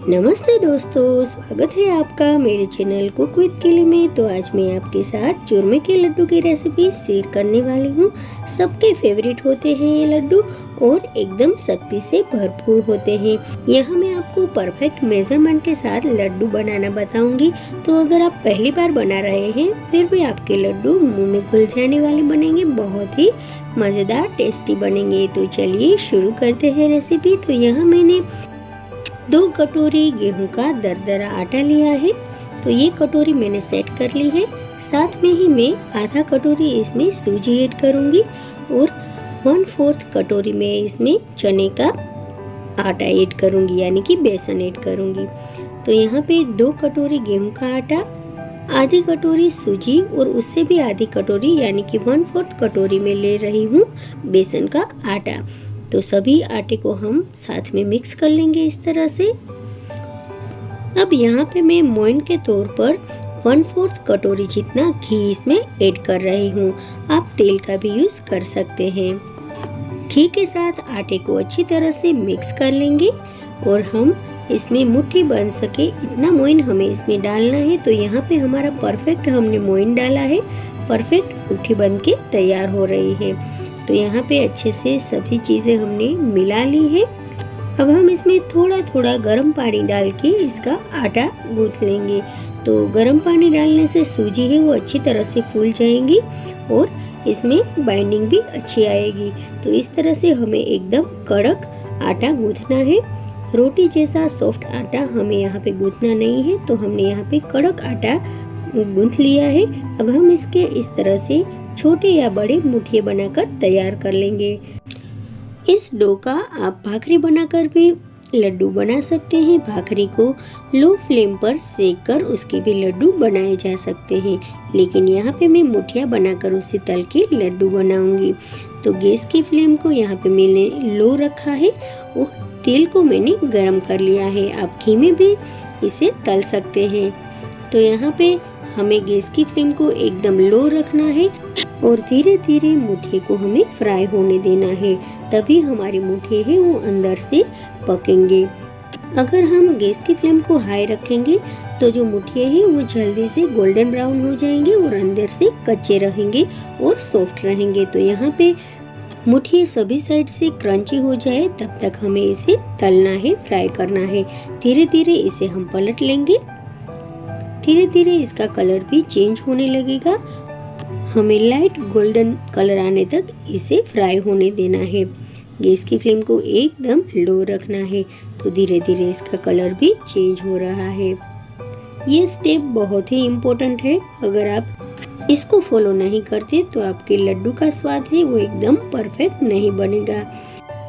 नमस्ते दोस्तों, स्वागत है आपका मेरे चैनल कुक विद किली में। तो आज मैं आपके साथ चूरमे के लड्डू की रेसिपी शेयर करने वाली हूँ। सबके फेवरेट होते हैं ये लड्डू और एकदम शक्ति से भरपूर होते हैं। यहाँ मैं आपको परफेक्ट मेजरमेंट के साथ लड्डू बनाना बताऊंगी। तो अगर आप पहली बार बना रहे हैं फिर भी आपके लड्डू मुँह में घुल जाने वाले बनेंगे, बहुत ही मज़ेदार टेस्टी बनेंगे। तो चलिए शुरू करते हैं रेसिपी। तो यहाँ मैंने 2 कटोरी गेहूं का दरदरा आटा लिया है। तो ये कटोरी मैंने सेट कर ली है। साथ में ही मैं आधा कटोरी इसमें सूजी ऐड करूंगी और 1/4 कटोरी में इसमें चने का आटा ऐड करूंगी, यानी कि बेसन ऐड करूंगी। तो यहाँ पे 2 कटोरी गेहूं का आटा, आधी कटोरी सूजी और उससे भी आधी कटोरी यानी कि 1/4 कटोरी में ले रही हूँ बेसन का आटा। तो सभी आटे को हम साथ में मिक्स कर लेंगे इस तरह से। अब यहाँ पे मैं मोइन के तौर पर 1/4 कटोरी जितना घी इसमें ऐड कर रही हूँ। आप तेल का भी यूज़ कर सकते हैं। घी के साथ आटे को अच्छी तरह से मिक्स कर लेंगे और हम इसमें मुट्ठी बन सके इतना मोइन हमें इसमें डालना है। तो यहाँ पे हमारा परफेक्ट हमने मोइन डाला है, परफेक्ट मुट्ठी बन के तैयार हो रही है। तो यहाँ पे अच्छे से सभी चीज़ें हमने मिला ली है। अब हम इसमें थोड़ा थोड़ा गर्म पानी डाल के इसका आटा गूंथ लेंगे। तो गर्म पानी डालने से सूजी है वो अच्छी तरह से फूल जाएंगी और इसमें बाइंडिंग भी अच्छी आएगी। तो इस तरह से हमें एकदम कड़क आटा गूंथना है। रोटी जैसा सॉफ्ट आटा हमें यहाँ पे गूंथना नहीं है। तो हमने यहाँ पे कड़क आटा गूंथ लिया है। अब हम इसके इस तरह से छोटे या बड़े मुठिए बनाकर तैयार कर लेंगे। इस डो का आप भाखरी बनाकर भी लड्डू बना सकते हैं। भाखरी को लो फ्लेम पर सेक कर उसके भी लड्डू बनाए जा सकते हैं, लेकिन यहाँ पे मैं मुठिया बनाकर उसे तल के लड्डू बनाऊंगी। तो गैस की फ्लेम को यहाँ पे मैंने लो रखा है और तेल को मैंने गरम कर लिया है। आप घी में भी इसे तल सकते हैं। तो यहाँ पे हमें गैस की फ्लेम को एकदम लो रखना है और धीरे धीरे मुठिए को हमें फ्राई होने देना है, तभी हमारे मुठिए हैं वो अंदर से पकेंगे। अगर हम गैस की फ्लेम को हाई रखेंगे तो जो मुठिए हैं वो जल्दी से गोल्डन ब्राउन हो जाएंगे और अंदर से कच्चे रहेंगे और सॉफ्ट रहेंगे। तो यहाँ पे मुठिए सभी साइड से क्रंची हो जाए तब तक हमें इसे तलना है, फ्राई करना है। धीरे धीरे इसे हम पलट लेंगे। धीरे धीरे इसका कलर भी चेंज होने लगेगा। हमें लाइट गोल्डन कलर आने तक इसे फ्राई होने देना है। गैस की फ्लेम को एकदम लो रखना है। तो धीरे धीरे इसका कलर भी चेंज हो रहा है। ये स्टेप बहुत ही इम्पोर्टेंट है। अगर आप इसको फॉलो नहीं करते तो आपके लड्डू का स्वाद है वो एकदम परफेक्ट नहीं बनेगा।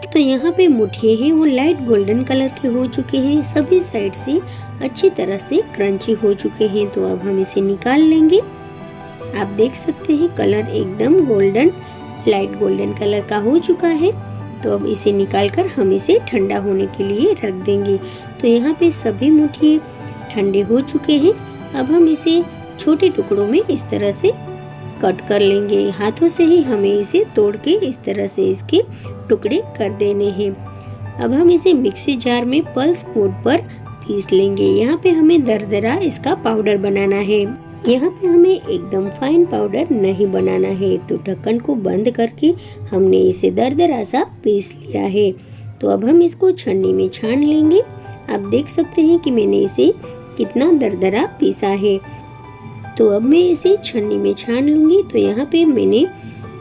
तो यहाँ पे मुठिए हैं वो लाइट गोल्डन कलर के हो चुके हैं, सभी साइड से अच्छी तरह से क्रंची हो चुके हैं। तो अब हम इसे निकाल लेंगे। आप देख सकते हैं कलर एकदम गोल्डन, लाइट गोल्डन कलर का हो चुका है। तो अब इसे निकालकर हम इसे ठंडा होने के लिए रख देंगे। तो यहाँ पे सभी मुठिए ठंडे हो चुके हैं। अब हम इसे छोटे टुकड़ों में इस तरह से कट कर लेंगे। हाथों से ही हमें इसे तोड़ के इस तरह से इसके टुकड़े कर देने हैं। अब हम इसे मिक्सी जार में पल्स मोड पर पीस लेंगे। यहाँ पे हमें दरदरा इसका पाउडर बनाना है। यहाँ पे हमें एकदम फाइन पाउडर नहीं बनाना है। तो ढक्कन को बंद करके हमने इसे दरदरा सा पीस लिया है। तो अब हम इसको छन्नी में छान लेंगे। आप देख सकते हैं कि मैंने इसे कितना दरदरा पीसा है। तो अब मैं इसे छन्नी में छान लूँगी। तो यहाँ पे मैंने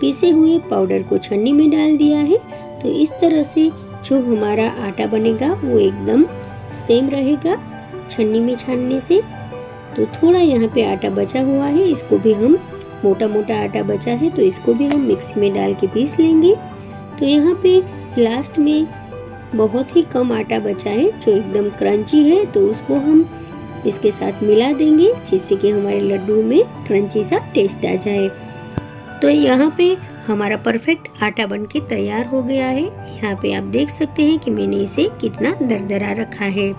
पीसे हुए पाउडर को छन्नी में डाल दिया है। तो इस तरह से जो हमारा आटा बनेगा वो एकदम सेम रहेगा छन्नी में छानने से। तो थोड़ा यहाँ पे आटा बचा हुआ है, इसको भी हम मोटा मोटा आटा बचा है तो इसको भी हम मिक्सी में डाल के पीस लेंगे। तो यहाँ पे लास्ट में बहुत ही कम आटा बचा है जो एकदम क्रंची है, तो उसको हम इसके साथ मिला देंगे जिससे कि हमारे लड्डू में क्रंची सा टेस्ट आ जाए। तो यहाँ पे हमारा परफेक्ट आटा बनके तैयार हो गया है। यहाँ पे आप देख सकते हैं कि मैंने इसे कितना दरदरा रखा है।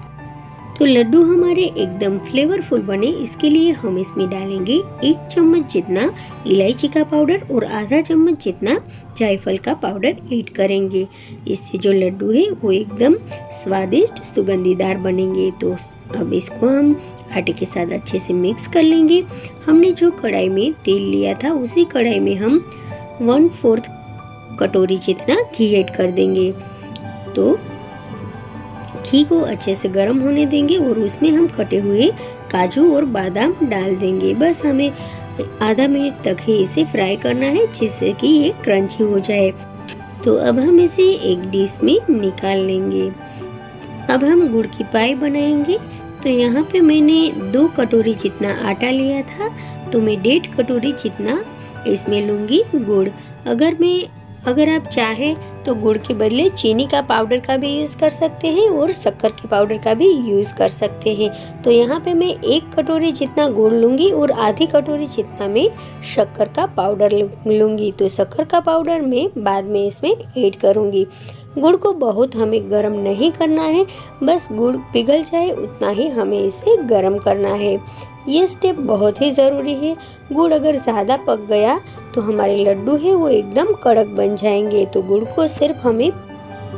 तो लड्डू हमारे एकदम फ्लेवरफुल बने, इसके लिए हम इसमें डालेंगे 1 चम्मच जितना इलायची का पाउडर और आधा चम्मच जितना जायफल का पाउडर ऐड करेंगे। इससे जो लड्डू है वो एकदम स्वादिष्ट सुगंधीदार बनेंगे। तो अब इसको हम आटे के साथ अच्छे से मिक्स कर लेंगे। हमने जो कढ़ाई में तेल लिया था उसी कढ़ाई में हम 1/4 कटोरी जितना घी ऐड कर देंगे। तो घी को अच्छे से गर्म होने देंगे और उसमें हम कटे हुए काजू और बादाम डाल देंगे। बस हमें आधा मिनट तक ही इसे फ्राई करना है जिससे कि ये क्रंची हो जाए। तो अब हम इसे एक डिश में निकाल लेंगे। अब हम गुड़ की पाई बनाएंगे। तो यहाँ पे मैंने 2 कटोरी जितना आटा लिया था, तो मैं 1.5 कटोरी जितना इसमें लूँगी गुड़। अगर आप चाहें तो गुड़ के बदले चीनी का पाउडर का भी यूज़ कर सकते हैं और शक्कर के पाउडर का भी यूज़ कर सकते हैं। तो यहाँ पे मैं 1 कटोरी जितना गुड़ लूँगी और आधी कटोरी जितना मैं शक्कर का पाउडर लूँगी। तो शक्कर का पाउडर मैं बाद में इसमें ऐड करूँगी। गुड़ को बहुत हमें गर्म नहीं करना है, बस गुड़ पिघल जाए उतना ही हमें इसे गर्म करना है। ये स्टेप बहुत ही ज़रूरी है। गुड़ अगर ज़्यादा पक गया तो हमारे लड्डू है वो एकदम कड़क बन जाएंगे। तो गुड़ को सिर्फ हमें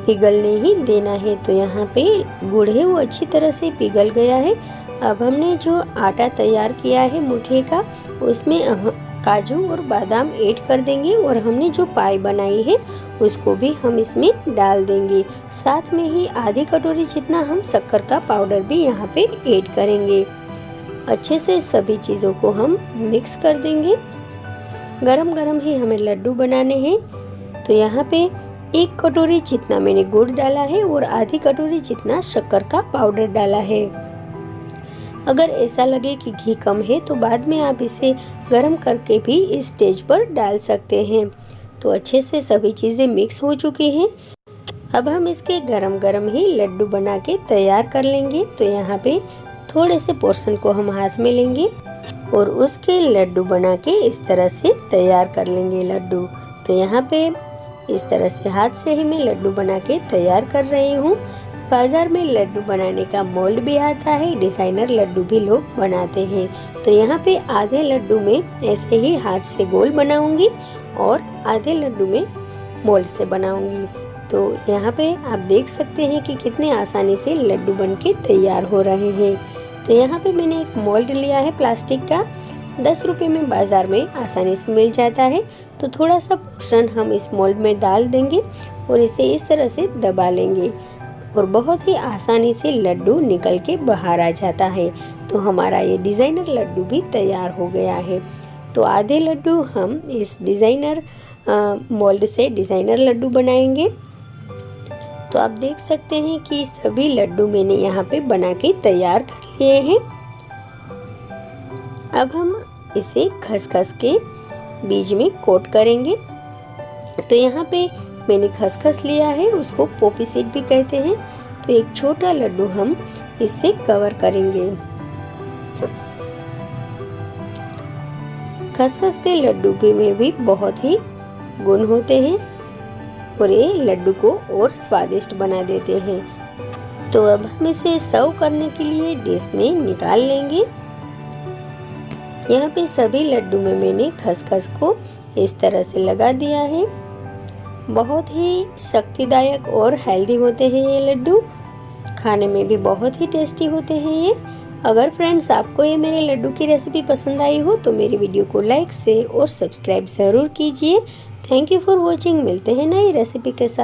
पिघलने ही देना है। तो यहाँ पे गुड़ है वो अच्छी तरह से पिघल गया है। अब हमने जो आटा तैयार किया है मुठिए का, उसमें काजू और बादाम ऐड कर देंगे और हमने जो पाई बनाई है उसको भी हम इसमें डाल देंगे। साथ में ही आधी कटोरी जितना हम शक्कर का पाउडर भी यहाँ पे ऐड करेंगे। अच्छे से सभी चीज़ों को हम मिक्स कर देंगे। गरम गरम ही हमें लड्डू बनाने हैं। तो यहाँ पे 1 कटोरी जितना मैंने गुड़ डाला है और आधी कटोरी जितना शक्कर का पाउडर डाला है। अगर ऐसा लगे कि घी कम है तो बाद में आप इसे गरम करके भी इस स्टेज पर डाल सकते हैं। तो अच्छे से सभी चीज़ें मिक्स हो चुकी हैं। अब हम इसके गरम गरम ही लड्डू बना के तैयार कर लेंगे। तो यहाँ पे थोड़े से पोर्शन को हम हाथ में लेंगे और उसके लड्डू बना के इस तरह से तैयार कर लेंगे लड्डू। तो यहाँ पे इस तरह से हाथ से ही मैं लड्डू बना के तैयार कर रही हूँ। बाज़ार में लड्डू बनाने का मोल्ड भी आता है, डिज़ाइनर लड्डू भी लोग बनाते हैं। तो यहाँ पे आधे लड्डू में ऐसे ही हाथ से गोल बनाऊंगी और आधे लड्डू में मोल्ड से बनाऊंगी। तो यहाँ पे आप देख सकते हैं कि कितने आसानी से लड्डू बनके तैयार हो रहे हैं। तो यहाँ पे मैंने एक मोल्ड लिया है प्लास्टिक का, 10 रुपये में बाज़ार में आसानी से मिल जाता है। तो थोड़ा सा पोर्शन हम इस मोल्ड में डाल देंगे और इसे इस तरह से दबा लेंगे और बहुत ही आसानी से लड्डू निकल के बाहर आ जाता है। तो हमारा ये डिज़ाइनर लड्डू भी तैयार हो गया है। तो आधे लड्डू हम इस डिज़ाइनर मोल्ड से डिज़ाइनर लड्डू बनाएंगे। तो आप देख सकते हैं कि सभी लड्डू मैंने यहाँ पे बना के तैयार कर लिए हैं। अब हम इसे खसखस के बीज में कोट करेंगे। तो यहाँ पे मैंने खसखस लिया है, उसको पोपी सीड भी कहते हैं। तो एक छोटा लड्डू हम इससे कवर करेंगे। खसखस के लड्डू में भी बहुत ही गुण होते हैं और ये लड्डू को और स्वादिष्ट बना देते हैं। तो अब हम इसे सर्व करने के लिए डिश में निकाल लेंगे। यहाँ पे सभी लड्डू में मैंने खसखस को इस तरह से लगा दिया है। बहुत ही शक्तिदायक और हेल्दी होते हैं ये लड्डू, खाने में भी बहुत ही टेस्टी होते हैं ये। अगर फ्रेंड्स आपको ये मेरे लड्डू की रेसिपी पसंद आई हो तो मेरी वीडियो को लाइक, शेयर और सब्सक्राइब ज़रूर कीजिए। Thank you for watching. मिलते हैं नई रेसिपी के साथ।